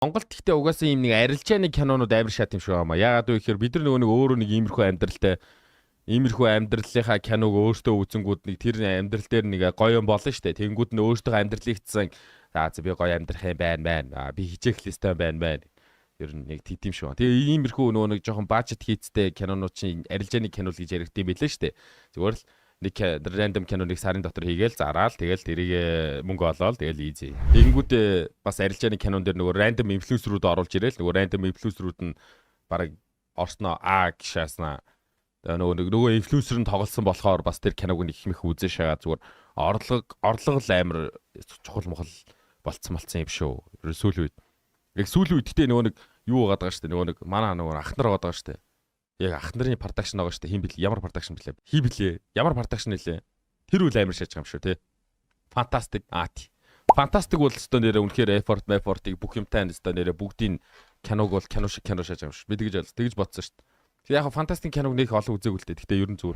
Монголд гэхдээ угаасаа ийм нэг арилжааны кинонууд амар шат юм шиг байна. Яагаад вэ гэхээр бид нар нөгөө нэг өөрөө нэг иймэрхүү амьдралынхаа киног өөртөө үзэнгүүд нэг тэр амьдрал дээр нэг гоё юм болно штэ. Тэнгүүд нь өөртөө амьдралыгдсан за би гоё амьдрах юм байна. Би хичээх листэй байна. Ер нь яг тийм шүү. Тэгээ иймэрхүү нөгөө нэг жоохон бажет хийцтэй кинонууд чинь арилжааны кино л гэж яригдсан байлээ штэ. Зүгээр л нэг рандом киноныг сарын дотор хийгээл зараал тэгэл тэрийг мөнгө олоод тэгэл easy. Тэгэнгүүт бас арилжааны кинон дээр нөгөө рандом инфлюенсерүүд оруулж ирээл нөгөө рандом инфлюенсерүүд нь бараг орсноо гişаасна. Нөгөө инфлюенсер нь тоглосон болохоор бас тэр киног нэг их үзэн шагаа зүгээр орлого л амар чухал мохол болцсон юм шүү. Сүүлийн үед. Яг сүүлийн үед гэдэг нөгөө нэг юу байгаа даа штэ нөгөө нэг манай нөгөө ах нар байгаа даа штэ. Яг ах нарын продакшн байгаа штэ. Хин бил ямар продакшн блэ? Хий блэ? Ямар продакшн нэлээ? Тэр үл амар шааж байгаа юм шүү те. Фантастик. Фантастик бол өстой нэрээ үнэхээр effort-ыг бүх юмтай өстой нэрээ бүгдийн киног бол кино шиг кино шааж байгаа юм шүү. Би тэгж бодсон штэ. Яг фантастик киног нэг олон үзээгүй л дээ. Гэхдээ ер нь зүгээр